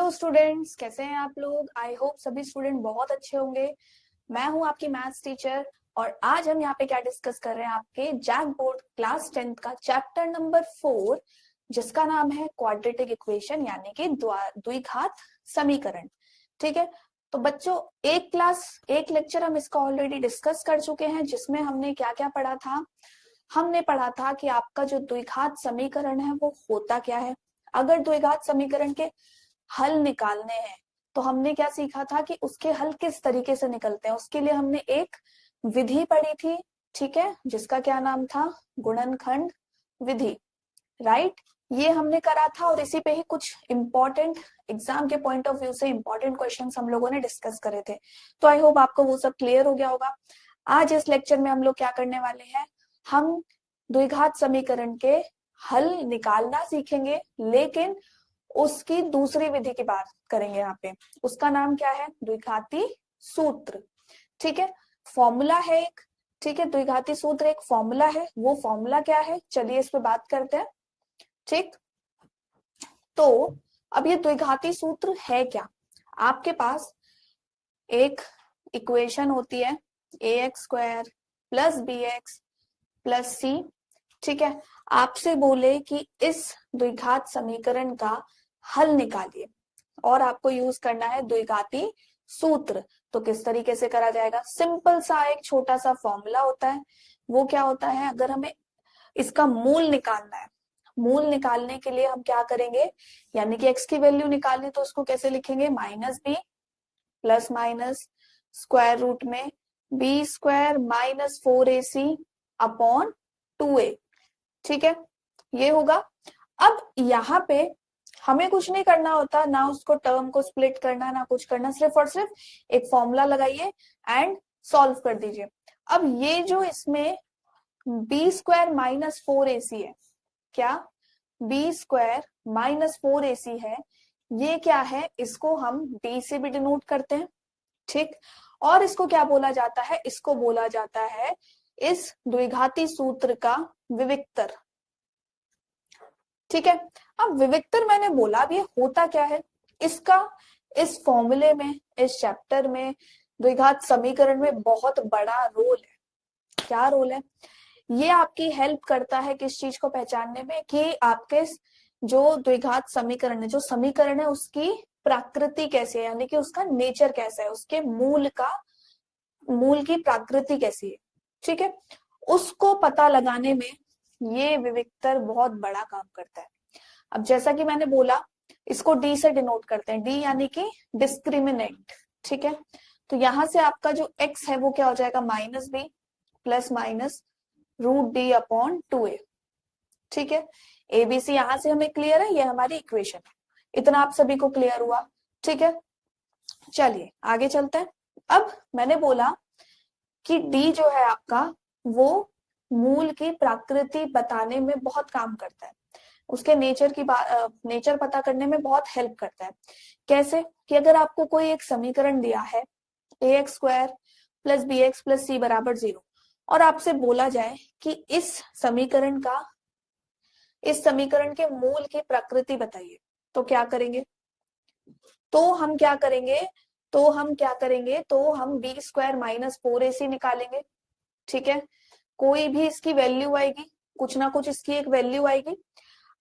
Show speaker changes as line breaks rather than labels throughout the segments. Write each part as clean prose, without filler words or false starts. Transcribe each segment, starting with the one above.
Hello students, कैसे हैं आप लोग। आई होप सभी स्टूडेंट बहुत अच्छे होंगे। मैं हूं आपकी मैथ्स टीचर और आज हम यहाँ पे क्या डिस्कस कर रहे हैं, आपके जैक बोर्ड क्लास 10th का चैप्टर नंबर 4 जिसका नाम है क्वाड्रेटिक इक्वेशन यानी कि द्विघात समीकरण। ठीक है, तो बच्चों एक लेक्चर हम इसका ऑलरेडी डिस्कस कर चुके हैं जिसमें हमने क्या क्या पढ़ा था। हमने पढ़ा था कि आपका जो द्विघात समीकरण है वो होता क्या है। अगर द्विघात समीकरण के हल निकालने हैं तो हमने क्या सीखा था कि उसके हल किस तरीके से निकलते हैं। उसके लिए हमने एक विधि पढ़ी थी, ठीक है, जिसका क्या नाम था, गुणनखंड विधि। राइट, ये हमने करा था और इसी पे ही कुछ इंपॉर्टेंट एग्जाम के पॉइंट ऑफ व्यू से इंपॉर्टेंट क्वेश्चंस हम लोगों ने डिस्कस करे थे। तो आई होप आपको वो सब क्लियर हो गया होगा। आज इस लेक्चर में हम लोग क्या करने वाले हैं, हम द्विघात समीकरण के हल निकालना सीखेंगे, लेकिन उसकी दूसरी विधि की बात करेंगे यहाँ पे। उसका नाम क्या है, द्विघाती सूत्र। ठीक है, फॉर्मूला है एक। ठीक है, द्विघाती सूत्र एक फॉर्मूला है। वो फॉर्मूला क्या है, चलिए इस पे बात करते हैं। ठीक, तो अब ये द्विघाती सूत्र है क्या। आपके पास एक इक्वेशन होती है ax² + bx + c। ठीक है, आपसे बोले कि इस द्विघात समीकरण का हल निकालिए और आपको यूज करना है द्विघाती सूत्र। तो किस तरीके से करा जाएगा, सिंपल सा एक छोटा सा फॉर्मूला होता है। वो क्या होता है, अगर हमें इसका मूल निकालना है, मूल निकालने के लिए हम क्या करेंगे, यानी कि x की वैल्यू निकालनी, तो उसको कैसे लिखेंगे, -b plus minus square root में b² - 4ac अपॉन 2a। ठीक है, ये होगा। अब यहाँ पे हमें कुछ नहीं करना होता, ना उसको टर्म को स्प्लिट करना, ना कुछ करना, सिर्फ और सिर्फ एक फॉर्मूला लगाइए एंड सॉल्व कर दीजिए। अब ये जो इसमें b² - 4ac है, क्या b² - 4ac है, ये क्या है, इसको हम d से भी डिनोट करते हैं। ठीक, और इसको क्या बोला जाता है, इसको बोला जाता है इस द्विघाती सूत्र का विविक्तर। ठीक है, अब विविक्तर मैंने बोला, अब ये होता क्या है, इसका इस फॉर्मूले में, इस चैप्टर में, द्विघात समीकरण में बहुत बड़ा रोल है। क्या रोल है, ये आपकी हेल्प करता है किस चीज को पहचानने में, कि आपके जो द्विघात समीकरण है, जो समीकरण है उसकी प्रकृति कैसी है, यानी कि उसका नेचर कैसा है, उसके मूल की प्रकृति कैसी है। ठीक है, उसको पता लगाने में ये विविक्तर बहुत बड़ा काम करता है। अब जैसा कि मैंने बोला, इसको डी से डिनोट करते हैं, डी यानी कि डिस्क्रिमिनेंट। ठीक है, तो यहां से आपका जो x है वो क्या हो जाएगा, -b plus minus √d upon 2a। ठीक है, एबीसी यहां से हमें क्लियर है, ये हमारी इक्वेशन है। इतना आप सभी को क्लियर हुआ। ठीक है, चलिए आगे चलते हैं। अब मैंने बोला कि डी जो है आपका, वो मूल की प्रकृति बताने में बहुत काम करता है, उसके नेचर पता करने में बहुत हेल्प करता है। कैसे, कि अगर आपको कोई एक समीकरण दिया है ax² + bx + c = 0 और आपसे बोला जाए कि इस समीकरण के मूल की प्रकृति बताइए, तो क्या करेंगे, तो हम क्या करेंगे, तो हम b² - 4ac निकालेंगे। ठीक है, कोई भी इसकी वैल्यू आएगी, कुछ ना कुछ इसकी एक वैल्यू आएगी।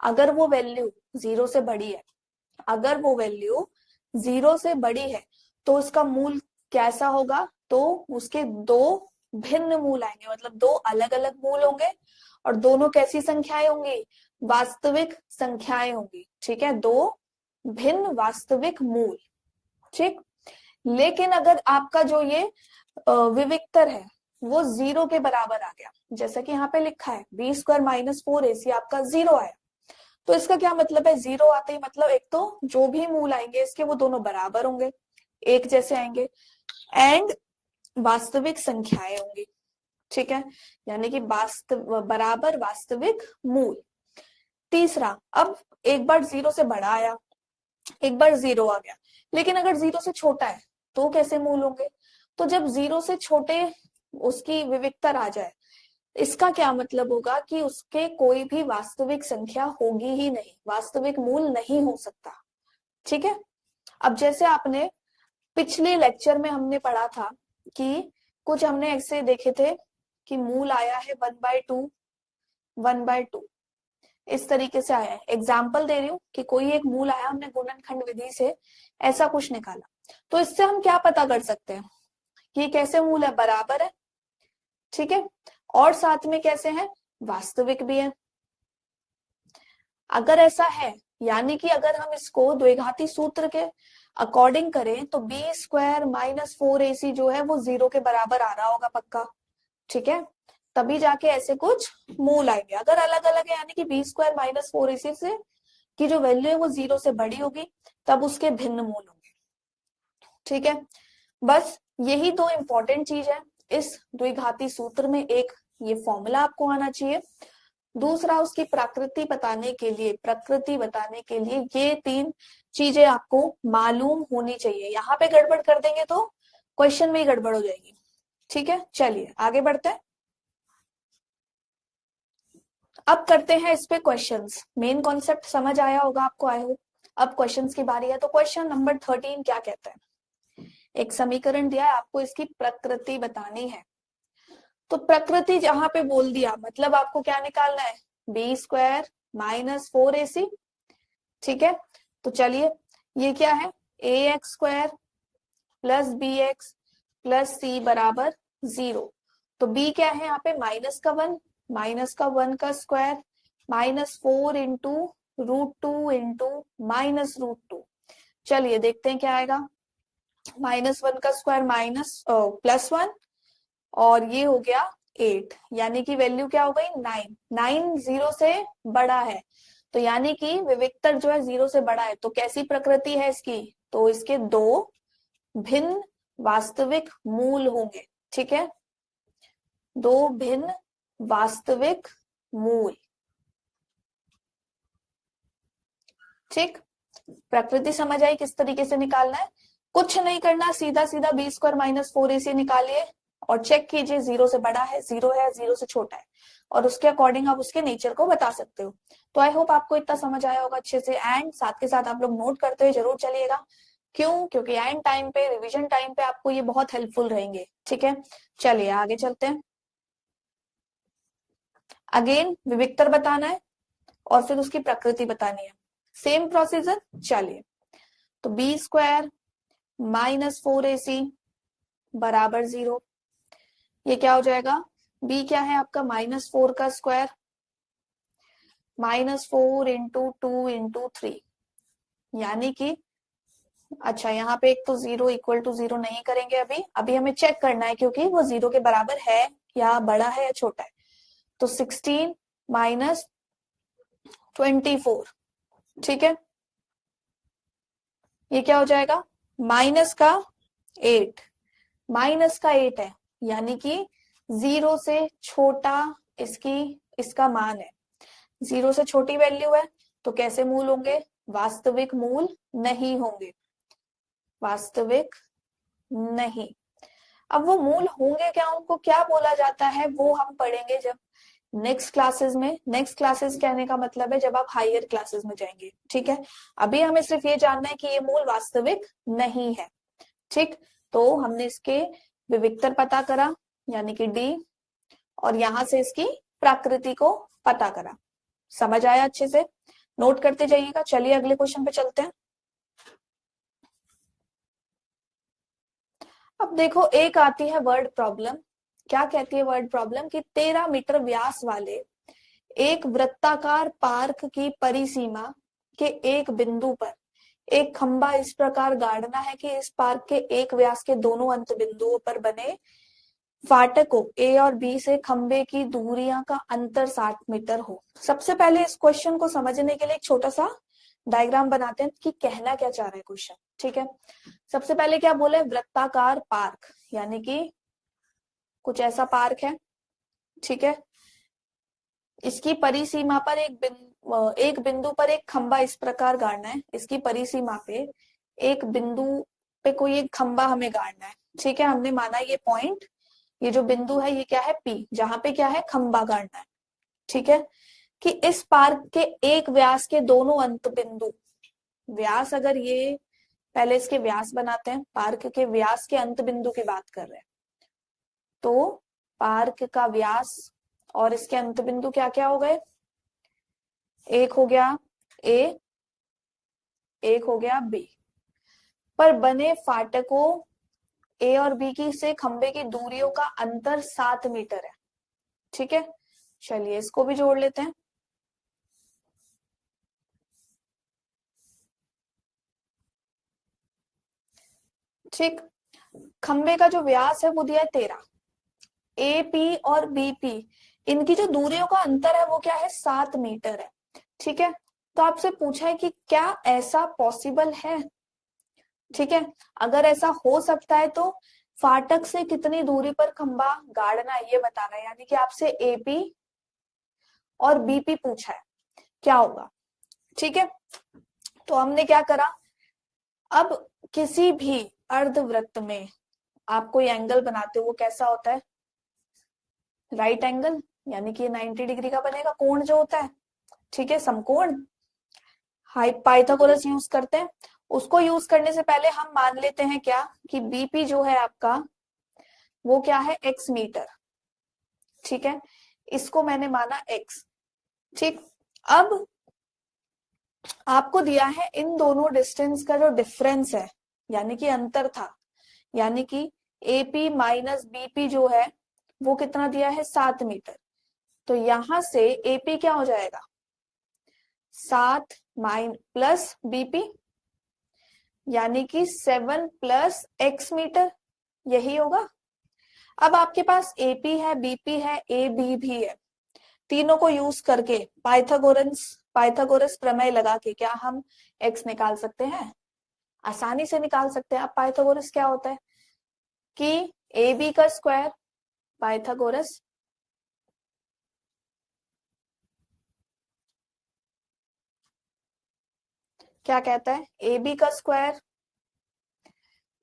अगर वो वैल्यू 0 से बड़ी है, अगर वो वैल्यू 0 से बड़ी है तो उसका मूल कैसा होगा, तो उसके दो भिन्न मूल आएंगे, मतलब दो अलग अलग मूल होंगे और दोनों कैसी संख्याएं होंगी, वास्तविक संख्याएं होंगी। ठीक है, दो भिन्न वास्तविक मूल। ठीक, लेकिन अगर आपका जो ये विविक्तर है वो 0 के बराबर आ गया, जैसा कि यहाँ पे लिखा है b² - 4ac आपका 0 आया, तो इसका क्या मतलब है, 0 आते ही मतलब एक तो जो भी मूल आएंगे इसके वो दोनों बराबर होंगे, एक जैसे आएंगे, एंड वास्तविक संख्याएं होंगी। ठीक है, यानी कि बराबर वास्तविक मूल। तीसरा, अब एक बार 0 से बड़ा आया, एक बार 0 आ गया, लेकिन अगर 0 से छोटा है तो कैसे मूल होंगे, तो जब 0 से छोटे उसकी विविक्तर आ जाए, इसका क्या मतलब होगा कि उसके कोई भी वास्तविक संख्या होगी ही नहीं, वास्तविक मूल नहीं हो सकता। ठीक है, अब जैसे आपने पिछले लेक्चर में हमने पढ़ा था कि कुछ हमने ऐसे देखे थे कि मूल आया है 1/2 1/2 इस तरीके से आया है। एग्जाम्पल दे रही हूँ कि कोई एक मूल आया, हमने गुणनखंड विधि से ऐसा कुछ निकाला, तो इससे हम क्या पता कर सकते हैं कि ये कैसे मूल है, बराबर है, ठीक है, और साथ में कैसे है, वास्तविक भी है। अगर ऐसा है, यानी कि अगर हम इसको द्विघाती सूत्र के अकॉर्डिंग करें तो b² - 4ac जो है वो 0 के बराबर आ रहा होगा पक्का, ठीक है, तभी जाके ऐसे कुछ मूल आएंगे। अगर अलग अलग है, यानी कि b² - 4ac से की जो वैल्यू है वो 0 से बड़ी होगी, तब उसके भिन्न मूल होंगे, ठीक है। बस यही दो इंपॉर्टेंट चीज है इस द्विघाती सूत्र में। एक ये फॉर्मूला आपको आना चाहिए, दूसरा उसकी प्रकृति बताने के लिए ये 3 चीजें आपको मालूम होनी चाहिए। यहाँ पे गड़बड़ कर देंगे तो क्वेश्चन में ही गड़बड़ हो जाएगी, ठीक है। चलिए आगे बढ़ते हैं, अब करते हैं इस पे क्वेश्चंस। मेन कॉन्सेप्ट समझ आया होगा आपको, आई होप। अब क्वेश्चंस की बारी है, तो क्वेश्चन नंबर 13 क्या कहते हैं, एक समीकरण दिया है, आपको इसकी प्रकृति बतानी है। तो प्रकृति जहां पे बोल दिया, मतलब आपको क्या निकालना है, b² - 4ac, ठीक है। तो चलिए, ये क्या है, ax² + bx + c बराबर 0। तो b क्या है यहाँ पे, -1 -1 -4 इंटू √2 इंटू -√2। चलिए देखते हैं क्या आएगा, -1² +1 और ये हो गया 8, यानी कि वैल्यू क्या हो गई, 9। 9 0 से बड़ा है, तो यानी कि विविक्तर जो है 0 से बड़ा है। तो कैसी प्रकृति है इसकी, तो इसके 2 भिन्न वास्तविक मूल होंगे, ठीक है, 2 भिन्न वास्तविक मूल, ठीक। प्रकृति समझ आई किस तरीके से निकालना है, कुछ नहीं करना, सीधा सीधा b² - 4ac निकालिए और चेक कीजिए 0 से बड़ा है, 0 है, 0 से छोटा है, और उसके अकॉर्डिंग आप उसके नेचर को बता सकते हो। तो आई होप आपको इतना समझ आया होगा अच्छे से, एंड साथ के साथ आप लोग नोट करते हुए जरूर चलिएगा। क्यों, क्योंकि एंड टाइम पे, रिवीजन टाइम पे आपको ये बहुत हेल्पफुल रहेंगे, ठीक है। चलिए आगे चलते हैं। अगेन विविक्तर बताना है और फिर उसकी प्रकृति बतानी है, सेम प्रोसीजर। चलिए, तो b² - 4ac बराबर 0, ये क्या हो जाएगा, b क्या है आपका, -4 का स्क्वायर -4 इंटू 2 इंटू 3, यानी कि अच्छा यहाँ पे एक तो 0 = 0 नहीं करेंगे अभी हमें चेक करना है, क्योंकि वो 0 के बराबर है या बड़ा है या छोटा है। तो 16 - 24, ठीक है, ये क्या हो जाएगा, -8 है, यानी कि 0 से छोटा इसका मान है, 0 से छोटी वैल्यू है, तो कैसे मूल होंगे, वास्तविक मूल नहीं होंगे, वास्तविक नहीं। अब वो मूल होंगे क्या, उनको क्या बोला जाता है, वो हम पढ़ेंगे जब नेक्स्ट क्लासेस में। नेक्स्ट क्लासेस कहने का मतलब है जब आप हायर क्लासेस में जाएंगे, ठीक है। अभी हमें सिर्फ ये जानना है कि ये मूल वास्तविक नहीं है, ठीक। तो हमने इसके विविक्तर पता करा, यानी कि डी, और यहां से इसकी प्रकृति को पता करा। समझ आया अच्छे से, नोट करते जाइएगा। चलिए अगले क्वेश्चन पे चलते हैं। अब देखो, एक आती है वर्ड प्रॉब्लम। क्या कहती है वर्ड प्रॉब्लम, कि 13 मीटर व्यास वाले एक वृत्ताकार पार्क की परिसीमा के एक बिंदु पर एक खंबा इस प्रकार गाड़ना है कि इस पार्क के एक व्यास के दोनों अंत बिंदुओं पर बने फाटकों ए और बी से खंबे की दूरियां का अंतर 60 मीटर हो। सबसे पहले इस क्वेश्चन को समझने के लिए एक छोटा सा डायग्राम बनाते हैं कि कहना क्या चाह रहा है क्वेश्चन, ठीक है। सबसे पहले क्या बोले, वृत्ताकार पार्क, यानी कि कुछ ऐसा पार्क है, ठीक है, इसकी परिसीमा पर एक बिंदु पर एक खंबा इस प्रकार गाड़ना है, इसकी परिसीमा पे एक बिंदु पे कोई एक खंबा हमें गाड़ना है, ठीक है। हमने माना ये पॉइंट, ये जो बिंदु है ये क्या है, पी, जहां पे क्या है, खंबा गाड़ना है, ठीक है। कि इस पार्क के एक व्यास के दोनों अंत बिंदु, व्यास अगर ये पहले इसके व्यास बनाते हैं, पार्क के व्यास के अंत बिंदु की बात कर रहे हैं। तो पार्क का व्यास और इसके अंत बिंदु क्या क्या हो गए, एक हो गया ए, एक हो गया बी। पर बने फाटकों ए और बी की से खंबे की दूरियों का अंतर 7 मीटर है। ठीक है, चलिए इसको भी जोड़ लेते हैं। ठीक, खंबे का जो व्यास है वो दिया है 13, ए पी और बी पी इनकी जो दूरियों का अंतर है वो क्या है, 7 मीटर है। ठीक है, तो आपसे पूछा है कि क्या ऐसा पॉसिबल है। ठीक है, अगर ऐसा हो सकता है तो फाटक से कितनी दूरी पर खंबा गाड़ना ये बताना है, यानी कि आपसे एपी और बीपी पूछा है, क्या होगा। ठीक है, तो हमने क्या करा, अब किसी भी अर्धवृत्त में आप कोई एंगल बनाते हो वो कैसा होता है, राइट एंगल, यानी कि 90 डिग्री का बनेगा कोण जो होता है। ठीक है, समकोण, पाइथागोरस यूज करते हैं। उसको यूज करने से पहले हम मान लेते हैं क्या कि बीपी जो है आपका वो क्या है, x मीटर। ठीक है, इसको मैंने माना x। ठीक, अब आपको दिया है इन दोनों डिस्टेंस का जो डिफरेंस है, यानी कि अंतर था, यानी कि एपी माइनस बीपी जो है वो कितना दिया है, 7 मीटर। तो यहां से एपी क्या हो जाएगा, 7 प्लस बीपी, यानी कि 7 प्लस x मीटर, यही होगा। अब आपके पास एपी है, बीपी है, ए बी भी है, तीनों को यूज करके पाइथागोरस प्रमेय लगा के क्या हम x निकाल सकते हैं, आसानी से निकाल सकते हैं। अब पाइथागोरस क्या होता है कि ए बी का स्क्वायर, पाइथागोरस क्या कहता है, ए बी का स्क्वायर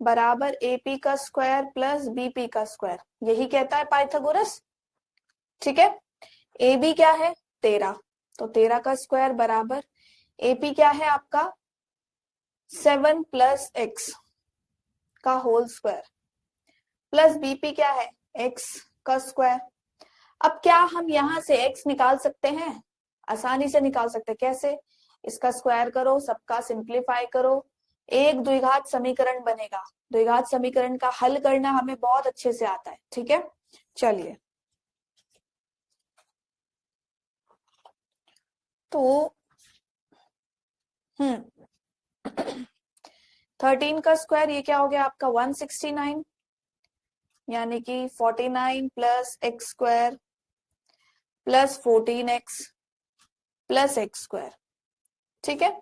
बराबर एपी का स्क्वायर प्लस बीपी का स्क्वायर, यही कहता है पाइथागोरस। ठीक है, ए बी क्या है 13, तो 13 का स्क्वायर बराबर एपी क्या है आपका 7 प्लस एक्स का होल स्क्वायर प्लस बीपी क्या है x का स्क्वायर। अब क्या हम यहां से x निकाल सकते हैं, आसानी से निकाल सकते हैं। कैसे, इसका स्क्वायर करो, सबका सिंप्लीफाई करो, एक द्विघात समीकरण बनेगा। द्विघात समीकरण का हल करना हमें बहुत अच्छे से आता है। ठीक है, चलिए तो 13 का स्क्वायर ये क्या हो गया आपका 169, यानी कि 49 plus x square plus 14x plus x square. ठीक है,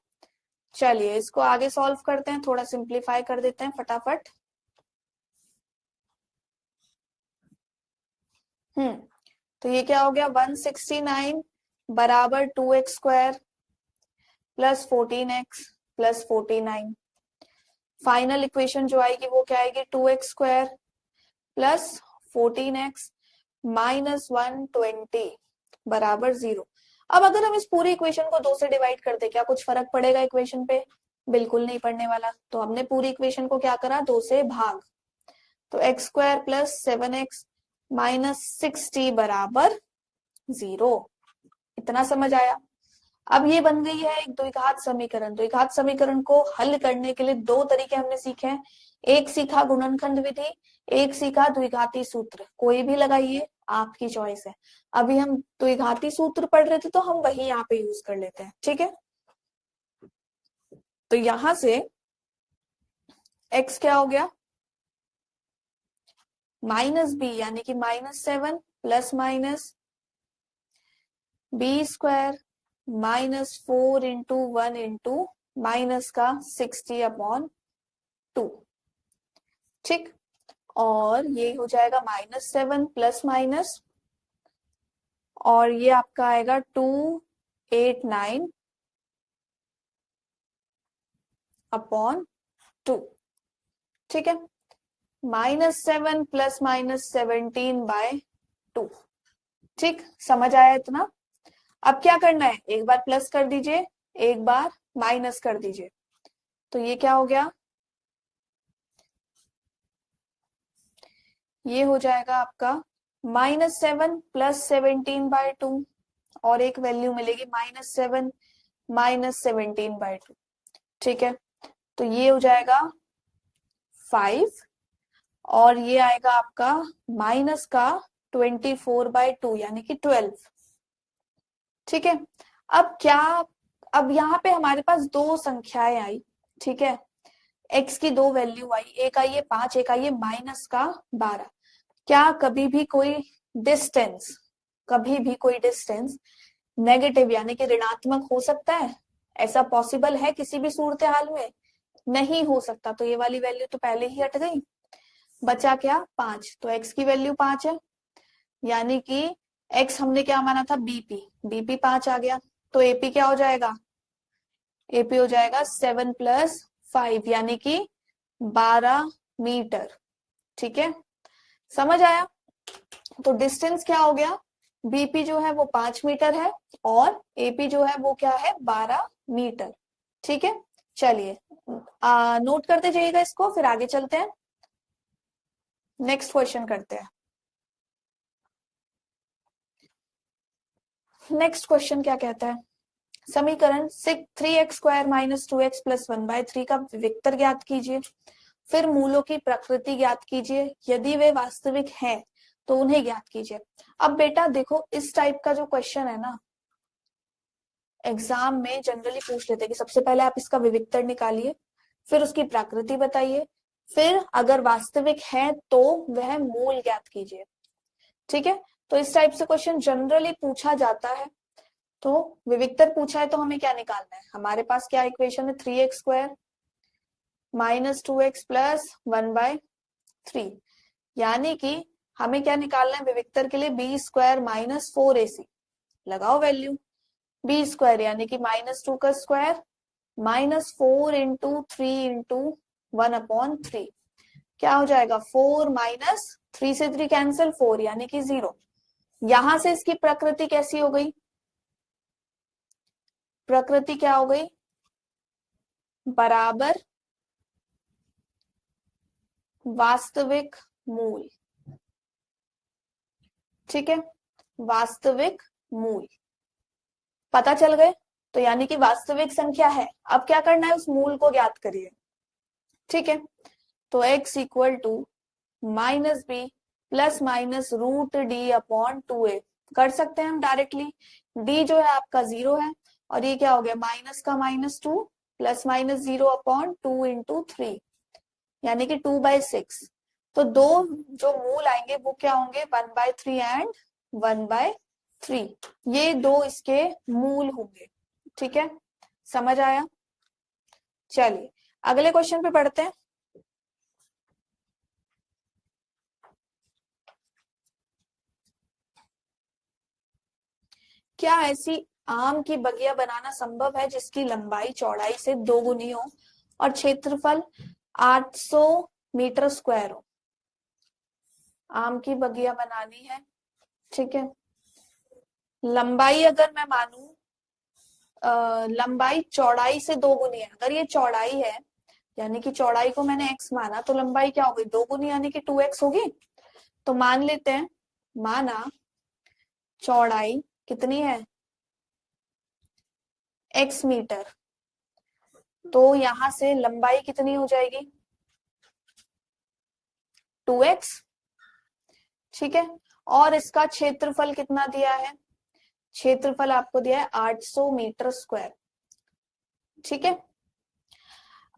चलिए इसको आगे सॉल्व करते हैं, थोड़ा सिंप्लीफाई कर देते हैं फटाफट। तो ये क्या हो गया 169 बराबर 2x square plus 14x plus 49। Final equation जो आएगी वो क्या आएगी 2x square plus 14x minus 120 बराबर 0। अब अगर हम इस पूरी इक्वेशन को 2 से डिवाइड कर दे, क्या कुछ फर्क पड़ेगा इक्वेशन पे, बिल्कुल नहीं पड़ने वाला। तो हमने पूरी इक्वेशन को क्या करा 2 से भाग, तो x square plus 7x minus 60 बराबर 0। इतना समझ आया। अब ये बन गई है एक द्विघात समीकरण। द्विघात समीकरण को हल करने के लिए 2 तरीके हमने सीखे हैं, एक सीखा गुणनखंड विधि, एक सीखा द्विघाती सूत्र। कोई भी लगाइए, आपकी चॉइस है। अभी हम द्विघाती सूत्र पढ़ रहे थे तो हम वही यहाँ पे यूज कर लेते हैं। ठीक है, तो यहां से x क्या हो गया माइनस बी, यानी कि -7 plus minus B square minus 4 into 1 into minus का 60/2। ठीक, और ये हो जाएगा -7 प्लस माइनस, और ये आपका आएगा 289/2। ठीक है, -7 प्लस माइनस 17/2। ठीक, समझ आया इतना। अब क्या करना है, एक बार प्लस कर दीजिए, एक बार माइनस कर दीजिए, तो ये क्या हो गया ये हो जाएगा आपका -7 + 17/2 और एक वैल्यू मिलेगी -7 - 17/2। ठीक है, तो ये हो जाएगा 5 और ये आएगा आपका माइनस का 24/2 यानी कि 12। ठीक है, अब क्या, अब यहाँ पे हमारे पास दो संख्याएं आई। ठीक है, x की दो वैल्यू आई, एक आई है 5, एक आई है -12। क्या कभी भी कोई डिस्टेंस नेगेटिव यानी कि ऋणात्मक हो सकता है? ऐसा पॉसिबल है किसी भी सूरत हाल में? नहीं हो सकता। तो ये वाली वैल्यू तो पहले ही हट गई, बचा क्या 5। तो x की वैल्यू 5 है, यानी कि x हमने क्या माना था बीपी 5 आ गया। तो एपी क्या हो जाएगा? एपी हो जाएगा 7 + 5 यानी कि 12 मीटर। ठीक है, समझ आया? तो डिस्टेंस क्या हो गया? बीपी जो है वो 5 मीटर है और एपी जो है वो क्या है? 12 मीटर। ठीक है, चलिए नोट करते जाइएगा इसको, फिर आगे चलते हैं, नेक्स्ट क्वेश्चन करते हैं। नेक्स्ट क्वेश्चन क्या कहता है? समीकरण 3x² - 2x + 1/3 का विविक्तर ज्ञात कीजिए, फिर मूलों की प्रकृति ज्ञात कीजिए, यदि वे वास्तविक हैं तो उन्हें ज्ञात कीजिए। अब बेटा देखो, इस टाइप का जो क्वेश्चन है ना, एग्जाम में जनरली पूछ लेते हैं कि सबसे पहले आप इसका विविक्तर निकालिए, फिर उसकी प्रकृति बताइए, फिर अगर वास्तविक है तो वह मूल ज्ञात कीजिए। ठीक है, तो इस टाइप से क्वेश्चन जनरली पूछा जाता है। तो विविक्तर पूछा है तो हमें क्या निकालना है? हमारे पास क्या इक्वेशन है? 3x² - 2x + 1/3, यानी कि हमें क्या निकालना है विविक्तर के लिए? b² - 4ac। लगाओ वैल्यू, b² यानी कि -2 का स्क्वायर -4 × 3 × 1/3। क्या हो जाएगा? 4 - 3 से 3 कैंसिल, 4 यानी कि 0। यहां से इसकी प्रकृति कैसी हो गई? प्रकृति क्या हो गई? बराबर वास्तविक मूल। ठीक है, वास्तविक मूल पता चल गए, तो यानी कि वास्तविक संख्या है। अब क्या करना है? उस मूल को ज्ञात करिए। ठीक है, तो x = -b ± √d/2a कर सकते हैं हम डायरेक्टली। d जो है आपका 0 है और ये क्या हो गया? माइनस का -2 ± 0/2 × 3 यानी कि 2/6। तो दो जो मूल आएंगे वो क्या होंगे? 1/3 एंड 1/3, ये दो इसके मूल होंगे। ठीक है, समझ आया? चलिए अगले क्वेश्चन पे पढ़ते हैं। क्या ऐसी आम की बगिया बनाना संभव है जिसकी लंबाई चौड़ाई से 2 गुनी हो और क्षेत्रफल 800 मीटर स्क्वायर हो? आम की बगिया बनानी है। ठीक है, लंबाई अगर मैं मानू, लंबाई चौड़ाई से 2 गुनी है। अगर ये चौड़ाई है यानी कि चौड़ाई को मैंने x माना, तो लंबाई क्या होगी? 2 गुनी यानी कि 2x होगी। तो मान लेते हैं, माना चौड़ाई कितनी है? x मीटर, तो यहां से लंबाई कितनी हो जाएगी? 2x। ठीक है, और इसका क्षेत्रफल कितना दिया है? क्षेत्रफल आपको दिया है 800 मीटर स्क्वायर। ठीक है,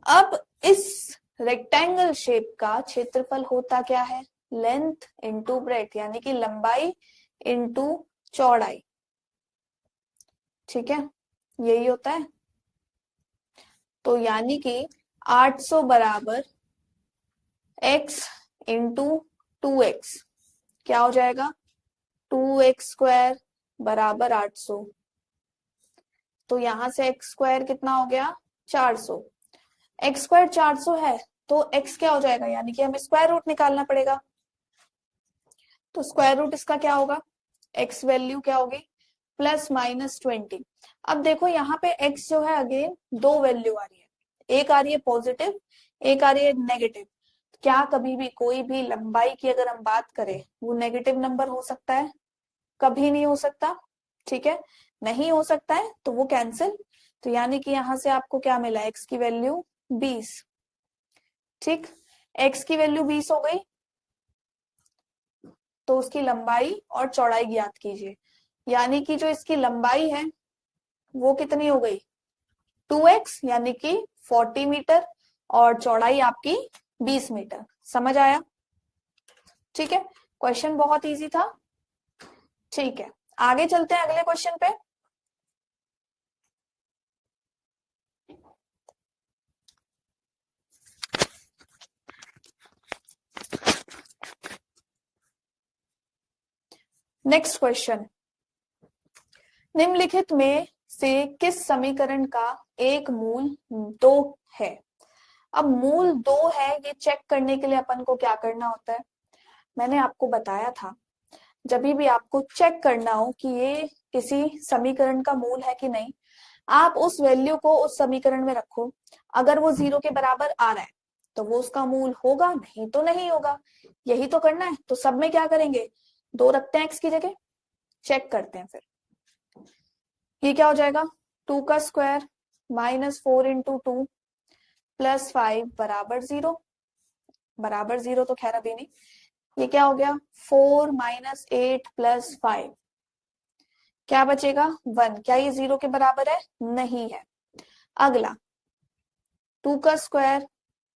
अब इस रेक्टेंगल शेप का क्षेत्रफल होता क्या है? लेंथ इंटू ब्रेथ यानी कि लंबाई इंटू चौड़ाई। ठीक है, यही होता है। तो यानी कि 800 बराबर x इंटू 2x, क्या हो जाएगा? 2x² बराबर 800। तो यहां से x² कितना हो गया? 400। x² 400 है तो x क्या हो जाएगा? यानी कि हमें स्क्वायर रूट निकालना पड़ेगा। तो स्क्वायर रूट इसका क्या होगा? x वैल्यू क्या होगी? +-20। अब देखो यहाँ पे x जो है अगेन दो वैल्यू आ रही है, एक आ रही है पॉजिटिव, एक आ रही है नेगेटिव। क्या कभी भी कोई भी लंबाई की अगर हम बात करें वो नेगेटिव नंबर हो सकता है? कभी नहीं हो सकता। ठीक है, नहीं हो सकता है तो वो कैंसिल। तो यानी कि यहां से आपको क्या मिला, x की वैल्यू 20। ठीक, x की वैल्यू 20 हो गई, तो उसकी लंबाई और चौड़ाई ज्ञात कीजिए। यानी कि जो इसकी लंबाई है वो कितनी हो गई, 2x यानी कि 40 मीटर, और चौड़ाई आपकी 20 मीटर। समझ आया? ठीक है, क्वेश्चन बहुत इजी था। ठीक है, आगे चलते हैं अगले क्वेश्चन पे। नेक्स्ट क्वेश्चन, निम्नलिखित में से किस समीकरण का एक मूल 2 है? अब मूल 2 है ये चेक करने के लिए अपन को क्या करना होता है, मैंने आपको बताया था, जब भी आपको चेक करना हो कि ये किसी समीकरण का मूल है कि नहीं, आप उस वैल्यू को उस समीकरण में रखो। अगर वो 0 के बराबर आ रहा है तो वो उसका मूल होगा, नहीं तो नहीं होगा। यही तो करना है। तो सब में क्या करेंगे, 2 रखते हैं x की जगह, चेक करते हैं फिर। ये क्या हो जाएगा, 2 का स्क्वायर -4 इंटू 2 प्लस 5 बराबर 0। बराबर 0 तो खैर अभी नहीं। ये क्या हो गया, 4 - 8 प्लस 5, क्या बचेगा 1। क्या ये 0 के बराबर है? नहीं है। अगला 2 का स्क्वायर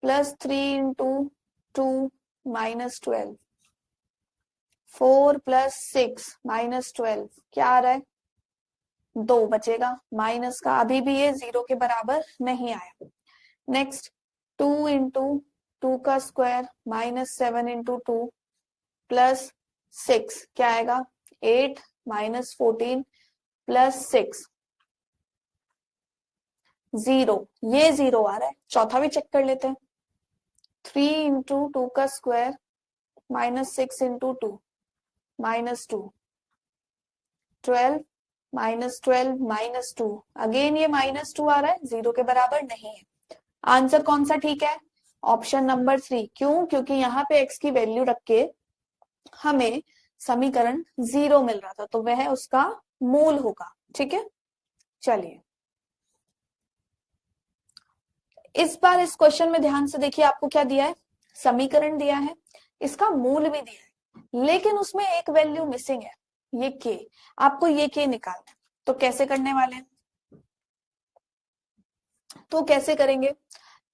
प्लस 3 इंटू 2 -12, 4 प्लस 6 -12, क्या आ रहा है 2 बचेगा। माइनस का अभी भी ये 0 के बराबर नहीं आया। नेक्स्ट 2 इंटू 2 का स्क्वायर -7 इंटू 2 प्लस 6, क्या आएगा 8 -14 प्लस 6, 0। ये 0 आ रहा है। चौथा भी चेक कर लेते हैं। 3 इंटू 2 का स्क्वायर -6 इंटू 2 -2, 12 -12 अगेन ये -2 आ रहा है, 0 के बराबर नहीं है। आंसर कौन सा ठीक है, ऑप्शन नंबर 3। क्यों? क्योंकि यहाँ पे x की वैल्यू रख के हमें समीकरण 0 मिल रहा था, तो वह उसका मूल होगा। ठीक है, चलिए इस बार इस क्वेश्चन में ध्यान से देखिए, आपको क्या दिया है, समीकरण दिया है, इसका मूल भी दिया है, लेकिन उसमें एक वैल्यू मिसिंग है, ये k। आपको ये k निकालना है, तो कैसे करने वाले हैं, तो कैसे करेंगे,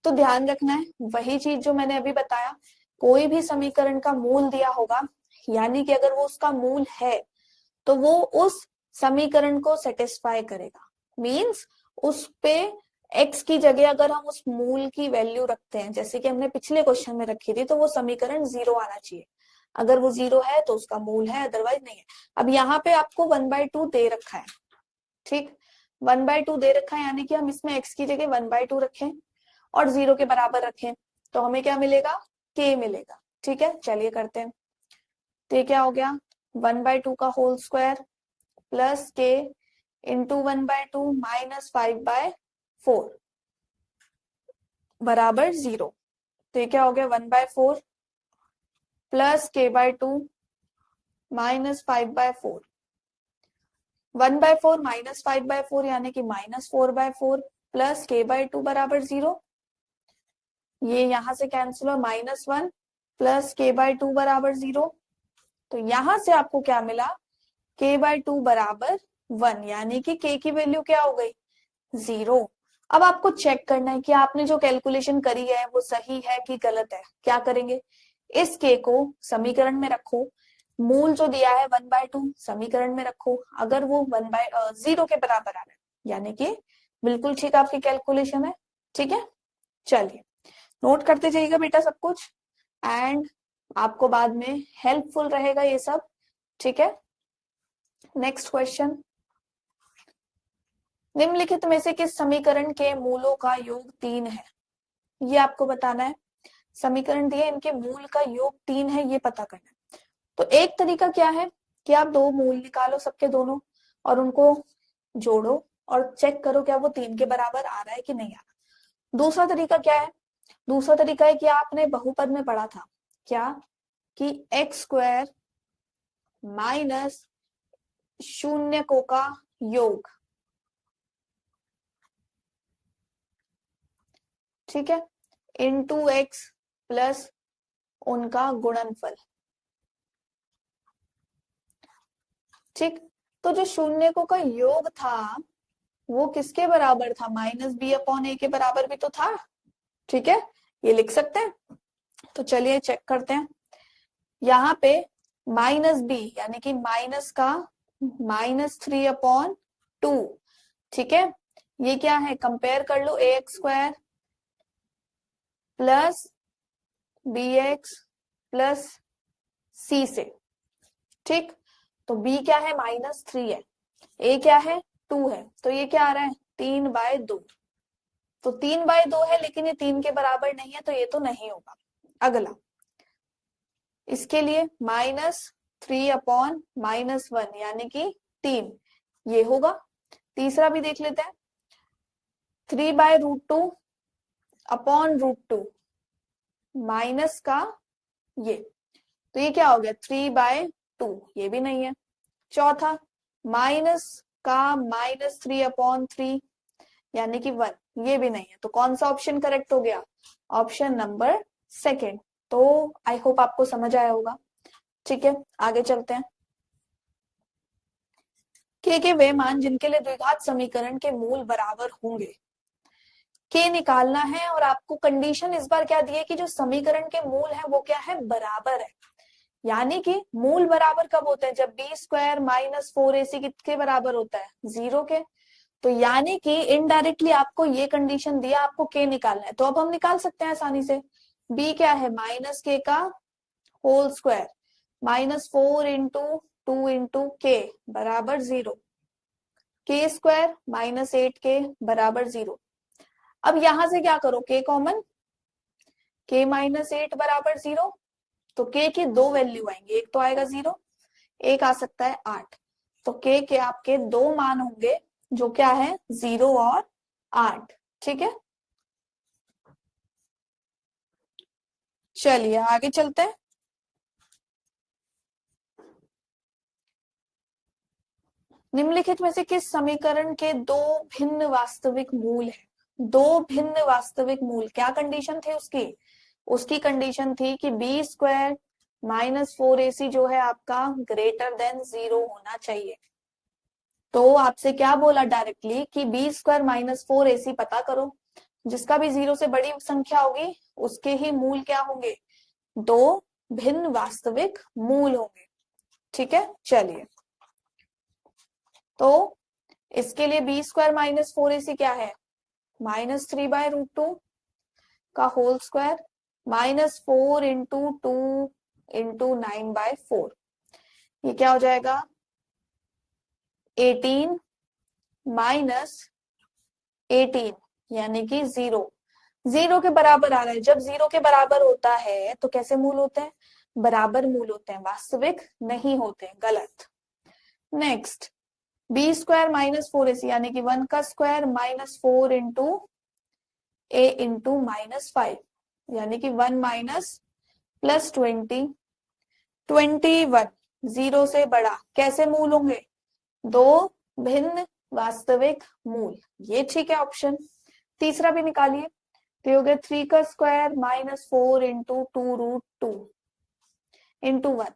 तो ध्यान रखना है वही चीज जो मैंने अभी बताया। कोई भी समीकरण का मूल दिया होगा, यानी कि अगर वो उसका मूल है तो वो उस समीकरण को सेटिस्फाई करेगा। मींस उस पे x की जगह अगर हम उस मूल की वैल्यू रखते हैं, जैसे कि हमने पिछले क्वेश्चन में रखी थी, तो वो समीकरण 0 आना चाहिए। अगर वो 0 है तो उसका मूल है, अदरवाइज नहीं है। अब यहाँ पे आपको 1/2 दे रखा है। ठीक, 1/2 दे रखा है, यानी कि हम इसमें x की जगह 1/2 रखें और 0 के बराबर रखें, तो हमें क्या मिलेगा, k मिलेगा। ठीक है, चलिए करते हैं। तो ये क्या हो गया, 1/2 का whole square plus k into 1/2 -5/4 बराबर 0। तो ये क्या हो गया, 1/4 प्लस k/2 -5/4, 1/4 -5/4 यानी कि -4/4 प्लस k/2 बराबर 0। ये यहां से कैंसिल हो, -1 प्लस k/2 बराबर 0। तो यहां से आपको क्या मिला, k/2 बराबर 1, यानी कि k की वैल्यू क्या हो गई, 0। अब आपको चेक करना है कि आपने जो कैलकुलेशन करी है वो सही है कि गलत है। क्या करेंगे, इस k को समीकरण में रखो, मूल जो दिया है 1/2 समीकरण में रखो। अगर वो 0 के बराबर आ रहा है, यानी कि बिल्कुल ठीक आपकी कैलकुलेशन है। ठीक है, चलिए नोट करते जाइएगा बेटा सब कुछ, एंड आपको बाद में हेल्पफुल रहेगा ये सब। ठीक है, नेक्स्ट क्वेश्चन, निम्नलिखित में से किस समीकरण के मूलों का योग 3 है, ये आपको बताना है। समीकरण दिए, इनके मूल का योग 3 है, ये पता करना है। तो एक तरीका क्या है कि आप 2 मूल निकालो सबके दोनों और उनको जोड़ो और चेक करो क्या वो 3 के बराबर आ रहा है कि नहीं आ रहा। दूसरा तरीका क्या है, दूसरा तरीका है कि आपने बहुपद में पढ़ा था क्या, कि एक्स स्क्वायर माइनस शून्यकों का योग, ठीक है, इंटू एक्स प्लस उनका गुणनफल। ठीक, तो जो शून्यकों का योग था वो किसके बराबर था, माइनस बी अपॉन ए के बराबर भी तो था। ठीक है, ये लिख सकते हैं। तो चलिए चेक करते हैं। यहाँ पे माइनस बी यानी कि माइनस का -3/2, ठीक है, ये क्या है, कंपेयर कर लो A x square plus B x plus C से। ठीक, तो b क्या है, -3 है, a क्या है 2 है, तो ये क्या आ रहा है 3/2। तो 3/2 है लेकिन ये 3 के बराबर नहीं है, तो ये तो नहीं होगा। अगला, इसके लिए -3/-1 यानी कि 3, ये होगा। तीसरा भी देख लेते हैं, 3/√2 अपॉन √2 माइनस का ये, तो ये क्या हो गया 3/2, ये भी नहीं है। चौथा, माइनस का -3/3 यानी कि 1, ये भी नहीं है। तो कौन सा ऑप्शन करेक्ट हो गया, ऑप्शन नंबर सेकेंड। तो आई होप आपको समझ आया होगा। ठीक है, आगे चलते हैं। के वे मान जिनके लिए द्विघात समीकरण के मूल बराबर होंगे, के निकालना है। और आपको कंडीशन इस बार क्या दी है कि जो समीकरण के मूल है वो क्या है, बराबर है। यानी कि मूल बराबर कब होते हैं, जब बी स्क्वायर -4ac किसके बराबर होता है, 0 के। तो यानी कि इनडायरेक्टली आपको ये कंडीशन दिया, आपको के निकालना है, तो अब हम निकाल सकते हैं आसानी से। बी क्या है, -k का होल स्क्वायर -4 × 2 × के बराबर 0, के स्क्वायर -8k बराबर 0। अब यहां से क्या करो, के कॉमन, के -8 बराबर 0, तो के की दो वैल्यू आएंगे, एक तो आएगा 0, एक आ सकता है 8। तो के आपके दो मान होंगे जो क्या है 0 और 8। ठीक है, चलिए आगे चलते हैं। निम्नलिखित में से किस समीकरण के दो भिन्न वास्तविक मूल हैं, दो भिन्न वास्तविक मूल, क्या कंडीशन थी उसकी, उसकी कंडीशन थी कि बी स्क्वायर -4ac जो है आपका ग्रेटर देन 0 होना चाहिए। तो आपसे क्या बोला डायरेक्टली कि बी स्क्वायर -4ac पता करो, जिसका भी 0 से बड़ी संख्या होगी उसके ही मूल क्या होंगे, दो भिन्न वास्तविक मूल होंगे। ठीक है, चलिए, तो इसके लिए बी स्क्वायर -4ac क्या है, -3/√2 का होल स्क्वायर -4 × 2 × 9/4, ये क्या हो जाएगा 18 -18 यानी कि 0 के बराबर आ रहा है। जब 0 के बराबर होता है तो कैसे मूल होते हैं, बराबर मूल होते हैं, वास्तविक नहीं होते, गलत। नेक्स्ट, बी स्क्वायर -4ac यानी कि 1 का स्क्वायर -4 × a × -5 यानी कि 1 प्लस 20, 21, 0 से बड़ा, कैसे मूल होंगे, दो भिन्न वास्तविक मूल, ये ठीक है ऑप्शन। तीसरा भी निकालिए, तो हो गया 3 का स्क्वायर -4 × 2√2 × 1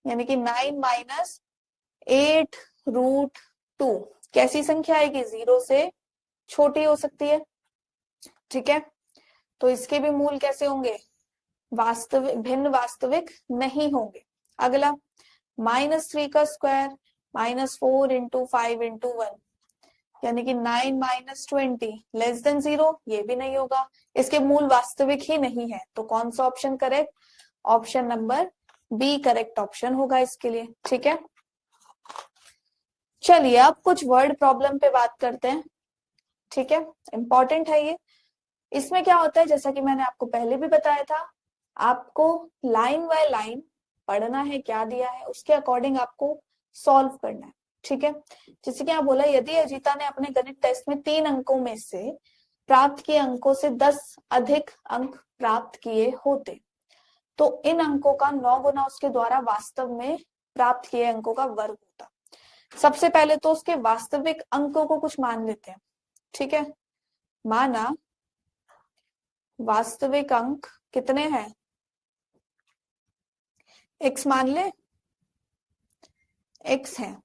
यानी कि 9 8√2, कैसी संख्या आएगी, 0 से छोटी हो सकती है। ठीक है, तो इसके भी मूल कैसे होंगे, वास्तविक, भिन्न वास्तविक नहीं होंगे। अगला, -3 का स्क्वायर -4 × 5 × 1 यानी कि 9 -20 लेस देन 0, ये भी नहीं होगा, इसके मूल वास्तविक ही नहीं है। तो कौन सा option correct, option number B correct option होगा इसके लिए। ठीक है, चलिए अब कुछ वर्ड प्रॉब्लम पे बात करते हैं। ठीक है, इंपॉर्टेंट है ये। इसमें क्या होता है, जैसा कि मैंने आपको पहले भी बताया था, आपको लाइन बाय लाइन पढ़ना है, क्या दिया है उसके अकॉर्डिंग आपको सॉल्व करना है। ठीक है, जैसे कि आप बोला, यदि अजीता ने अपने गणित टेस्ट में 3 अंकों में से प्राप्त किए अंकों से 10 अधिक अंक प्राप्त किए होते तो इन अंकों का 9 गुना उसके द्वारा वास्तव में प्राप्त किए अंकों का वर्ग होता। सबसे पहले तो उसके वास्तविक अंकों को कुछ मान लेते हैं, ठीक है। माना वास्तविक अंक कितने हैं, x मान ले, x है।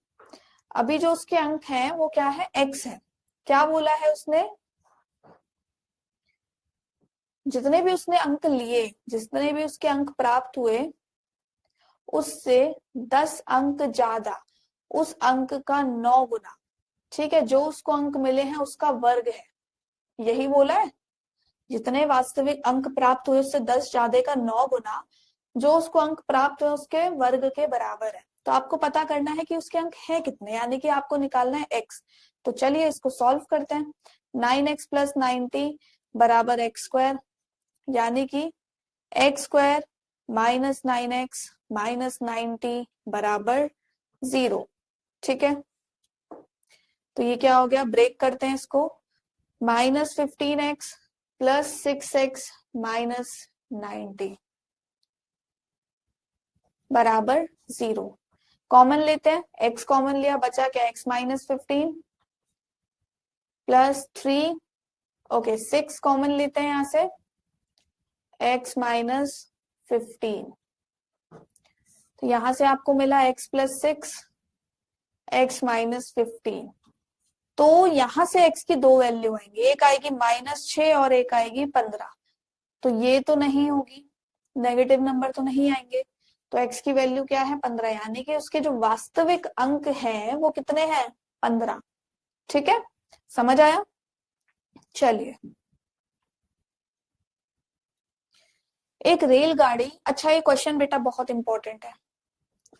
अभी जो उसके अंक हैं वो क्या है, x है। क्या बोला है उसने, जितने भी उसने अंक लिए, जितने भी उसके अंक प्राप्त हुए उससे 10 अंक ज्यादा उस अंक का 9 गुना, ठीक है, जो उसको अंक मिले हैं उसका वर्ग है, यही बोला है। जितने वास्तविक अंक प्राप्त हुए उससे 10 ज्यादा का 9 गुना जो उसको अंक प्राप्त हुए उसके वर्ग के बराबर है। तो आपको पता करना है कि उसके अंक है कितने, यानी कि आपको निकालना है x। तो चलिए इसको सॉल्व करते हैं। 9x प्लस 90 बराबर x स्क्वायर, यानी कि x square minus 9x minus 90 बराबर 0, ठीक है। तो ये क्या हो गया, ब्रेक करते हैं इसको। Minus 15x plus 6x minus 90 बराबर 0। कॉमन लेते हैं, x कॉमन लिया, बचा क्या, x minus 15 plus 3, okay 6 common लेते हैं यहां से, x माइनस 15। तो यहां से आपको मिला x प्लस 6 x माइनस 15। तो यहां से x की दो वैल्यू आएंगी, एक आएगी -6 और एक आएगी 15। तो ये तो नहीं होगी, नेगेटिव नंबर तो नहीं आएंगे। तो x की वैल्यू क्या है, 15, यानी कि उसके जो वास्तविक अंक हैं वो कितने हैं, 15, ठीक है। समझ आया, चलिए। एक रेलगाड़ी, अच्छा ये क्वेश्चन बेटा बहुत इंपॉर्टेंट है,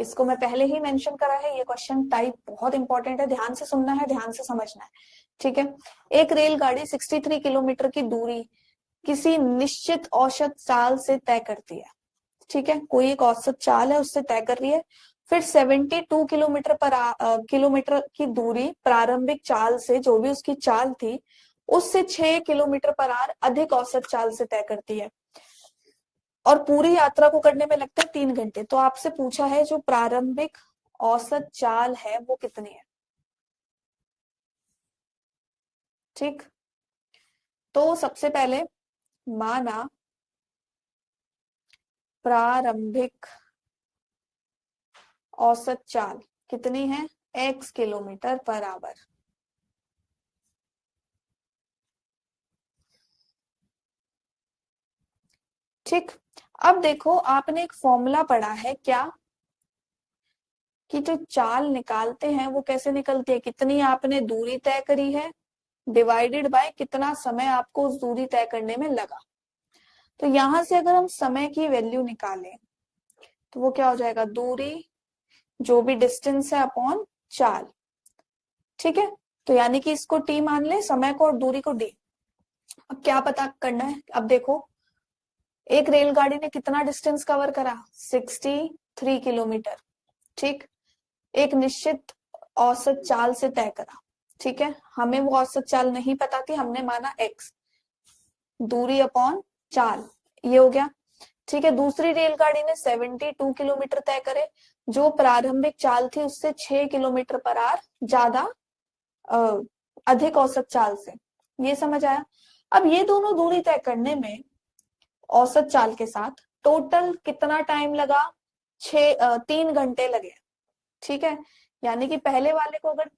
इसको मैं पहले ही मेंशन करा है, ये क्वेश्चन टाइप बहुत इंपॉर्टेंट है, ध्यान से सुनना है, ध्यान से समझना है, ठीक है। एक रेलगाड़ी 63 किलोमीटर की दूरी किसी निश्चित औसत चाल से तय करती है, ठीक है, कोई एक औसत चाल है उससे तय कर रही है। फिर 72 किलोमीटर की दूरी प्रारंभिक चाल से, जो भी उसकी चाल थी उससे 6 किलोमीटर पर आवर अधिक औसत चाल से तय करती है और पूरी यात्रा को करने में लगता है 3 घंटे। तो आपसे पूछा है जो प्रारंभिक औसत चाल है वो कितनी है, ठीक। तो सबसे पहले माना प्रारंभिक औसत चाल कितनी है, x किलोमीटर पर आवर, ठीक। अब देखो आपने एक फॉर्मूला पढ़ा है क्या, कि जो चाल निकालते हैं वो कैसे निकलती है, कितनी आपने दूरी तय करी है डिवाइडेड बाय कितना समय आपको उस दूरी तय करने में लगा। तो यहां से अगर हम समय की वैल्यू निकालें तो वो क्या हो जाएगा, दूरी जो भी डिस्टेंस है अपॉन चाल, ठीक है। तो यानी कि इसको टी मान ले, समय को और दूरी को डी। अब क्या पता करना है, अब देखो एक रेलगाड़ी ने कितना डिस्टेंस कवर करा, 63 किलोमीटर, ठीक। एक निश्चित औसत चाल से तय करा, ठीक है। हमें वो औसत चाल नहीं पता थी, हमने माना x, दूरी अपॉन चाल, ये हो गया, ठीक है। दूसरी रेलगाड़ी ने 72 किलोमीटर तय करे, जो प्रारंभिक चाल थी उससे 6 किलोमीटर पर आवर ज्यादा अधिक औसत चाल से, ये समझ आया। अब ये दोनों दूरी तय करने में औसत चाल के साथ टोटल कितना टाइम लगा, 3 घंटे लगे, ठीक है। यानी कि पहले वाले को अगर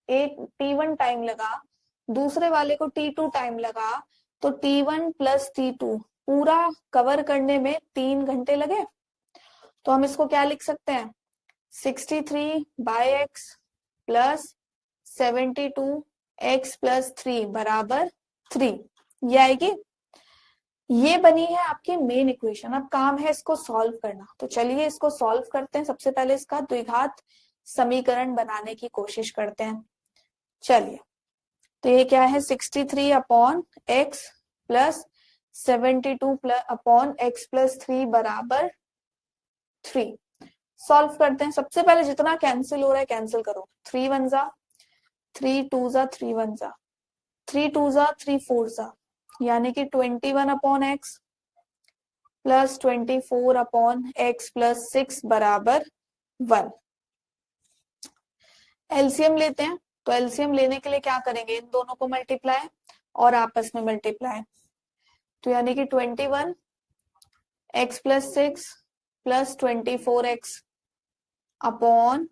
T1 टाइम लगा, दूसरे वाले को T2 टाइम लगा, तो T1 प्लस T2 पूरा कवर करने में 3 घंटे लगे। तो हम इसको क्या लिख सकते हैं, 63 by x plus 72 x plus 3 बराबर 3, ये आएगी। ये बनी है आपकी मेन इक्वेशन। अब काम है इसको सॉल्व करना, तो चलिए इसको सॉल्व करते हैं। सबसे पहले इसका द्विघात समीकरण बनाने की कोशिश करते हैं, चलिए। तो ये क्या है, 63 upon x plus 72 upon x plus 3 बराबर 3। सॉल्व करते हैं। सबसे पहले जितना कैंसिल हो रहा है कैंसिल करो, 3 1 जा 3 2 जा 3 1 जा 3 2 जा 3 4 जा, यानी कि 21 upon x plus 24 upon x plus 6 बराबर 1। एलसीएम लेते हैं, तो एलसीएम लेने के लिए क्या करेंगे, इन दोनों को मल्टीप्लाई और आपस में मल्टीप्लाई, तो यानी कि 21 x plus 6 plus 24 x upon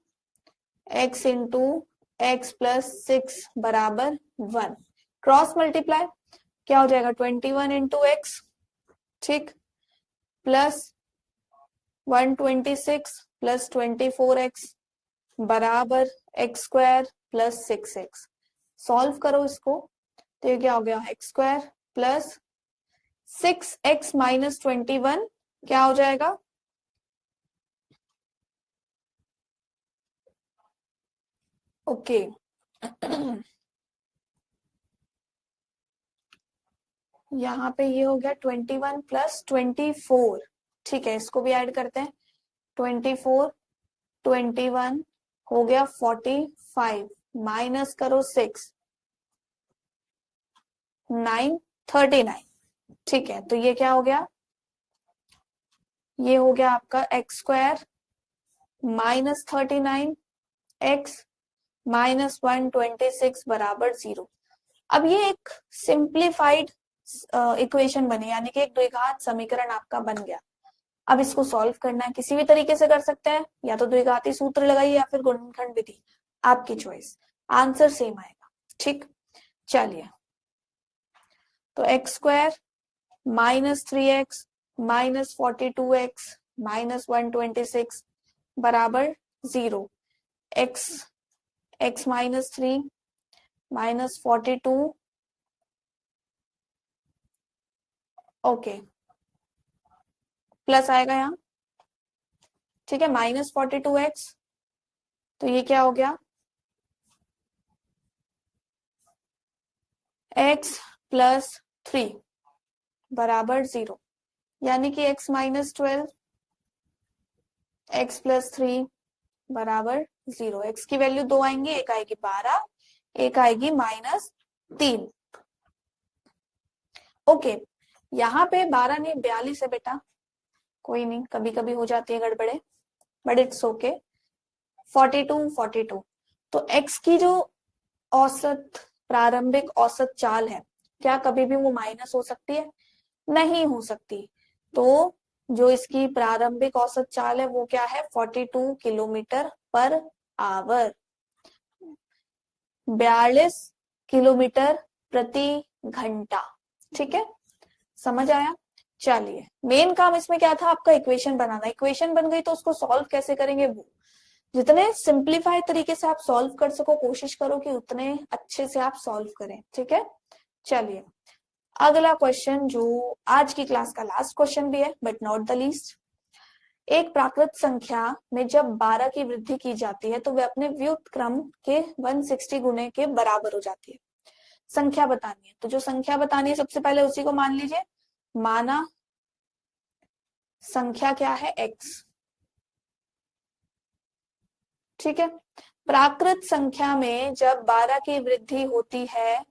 x into x plus 6 बराबर 1। क्रॉस मल्टीप्लाई क्या हो जाएगा, 21 इंटू एक्स, ठीक, प्लस 126 प्लस 24 एक्स बराबर x square plus 6 x. Solve करो इसको, तो ये क्या हो गया, x square plus 6 x minus 21 क्या हो जाएगा, ओके यहाँ पे ये हो गया 21 प्लस 24, ठीक है, इसको भी ऐड करते हैं, 24 21 हो गया 45 माइनस करो 6 9 39, ठीक है, तो ये क्या हो गया, ये हो गया आपका x square minus 39 x minus 126 बराबर 0। अब ये एक सिंप्लीफाइड इक्वेशन बनी, यानी कि एक द्विघात समीकरण आपका बन गया। अब इसको सॉल्व करना है, किसी भी तरीके से कर सकते हैं, या तो द्विघाती सूत्र लगाइए या फिर गुणनखंड विधि, आपकी चॉइस, आंसर सेम आएगा, ठीक। चलिए, तो x square minus 3x minus 42x minus 126 बराबर 0, x x minus 3 minus 42, okay, plus आएगा यहाँ, ठीक है, माइनस 42x, तो ये क्या हो गया, x प्लस 3 बराबर 0, यानी कि x माइनस 12 x प्लस 3 बराबर 0। x की वैल्यू 2 आएंगी, एक आएगी 12, एक आएगी माइनस 3, ओके। यहाँ पे 12 नहीं 42 है बेटा, कोई नहीं, कभी कभी हो जाती है गड़बड़े, बट इट्स ओके। 42 तो x की जो औसत प्रारंभिक औसत चाल है, क्या कभी भी वो माइनस हो सकती है, नहीं हो सकती, तो जो इसकी प्रारंभिक औसत चाल है वो क्या है, 42 किलोमीटर पर आवर, 42 किलोमीटर प्रति घंटा, ठीक है, समझ आया। चलिए, मेन काम इसमें क्या था, आपका इक्वेशन बनाना, इक्वेशन बन गई तो उसको सॉल्व कैसे करेंगे, वो जितने सिंप्लीफाइड तरीके से आप सॉल्व कर सको कोशिश करो कि उतने अच्छे से आप सॉल्व करें, ठीक है। चलिए, अगला क्वेश्चन जो आज की क्लास का लास्ट क्वेश्चन भी है बट नॉट द लीस्ट, एक प्राकृत संख्या में जब 12 की वृद्धि की जाती है तो वह अपने व्युत्क्रम के 160 गुने के बराबर हो जाती है। संख्या बतानी है, तो जो संख्या बतानी है सबसे पहले उसी को मान लीजिए, माना संख्या क्या है, x, ठीक है। प्राकृत संख्या में जब 12 की वृद्धि होती है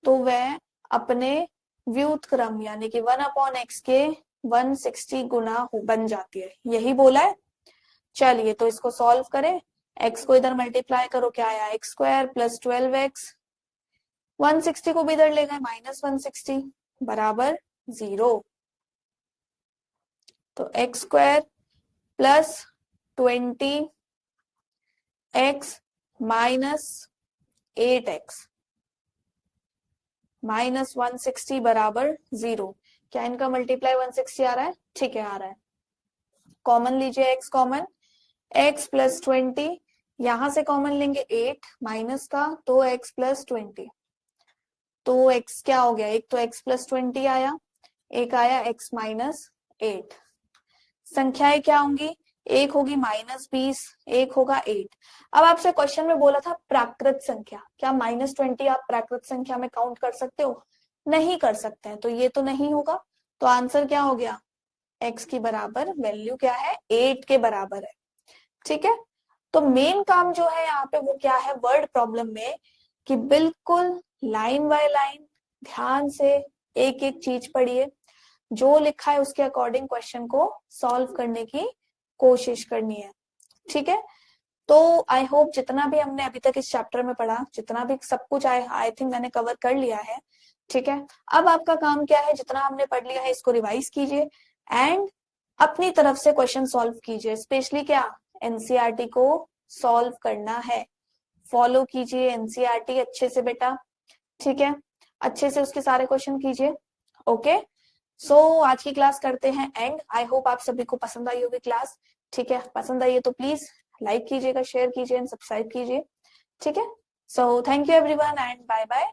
तो वह अपने व्युत्क्रम यानी कि 1/x के 160 गुना बन जाती है, यही बोला है। चलिए, तो इसको सॉल्व करें, x को इधर मल्टीप्लाई करो, क्या आया, एक्स स्क्वायर प्लस 12x, 160 को भी इधर ले गए माइनस 160 बराबर 0, तो x square plus 20x minus 8x minus 160 बराबर 0। क्या इनका मल्टीप्लाई 160 आ रहा है, ठीक है, आ रहा है। कॉमन लीजिए, x कॉमन, x प्लस 20, यहां से कॉमन लेंगे 8 माइनस का, तो x प्लस 20, तो x क्या हो गया, एक तो x प्लस 20 आया, एक आया x माइनस 8। संख्याएं क्या होंगी, एक होगी माइनस 20, एक होगा 8। अब आपसे क्वेश्चन में बोला था प्राकृत संख्या, क्या माइनस 20 आप प्राकृत संख्या में काउंट कर सकते हो, नहीं कर सकते हैं, तो ये तो नहीं होगा, तो आंसर क्या हो गया, x की बराबर वैल्यू क्या है, 8 के बराबर है, ठीक है। तो मेन काम जो है यहाँ पे वो क्या है, वर्ड प्रॉब्लम में कि बिल्कुल लाइन बाय लाइन ध्यान से एक एक चीज पढ़िए, जो लिखा है उसके अकॉर्डिंग क्वेश्चन को सॉल्व करने की कोशिश करनी है। ठीक है, तो आई होप जितना भी हमने अभी तक इस चैप्टर में पढ़ा, जितना भी सब कुछ आई थिंक मैंने कवर कर लिया है। ठीक है, अब आपका काम क्या है, जितना हमने पढ़ लिया है इसको रिवाइज कीजिए एंड अपनी तरफ से क्वेश्चन सॉल्व कीजिए। स्पेशली क्या, एनसीईआरटी को सॉल्व करना है। फॉलो कीजिए एनसीईआरटी अच्छे से बेटा। ठीक है, अच्छे से उसके सारे क्वेश्चन कीजिए। ओके, सो आज की क्लास करते हैं एंड। आई होप आप सभी को पसंद आई होगी क्लास। ठीक है, पसंद आई है तो प्लीज लाइक कीजिएगा, शेयर कीजिए एंड सब्सक्राइब कीजिए। ठीक है, so thank you everyone and bye bye.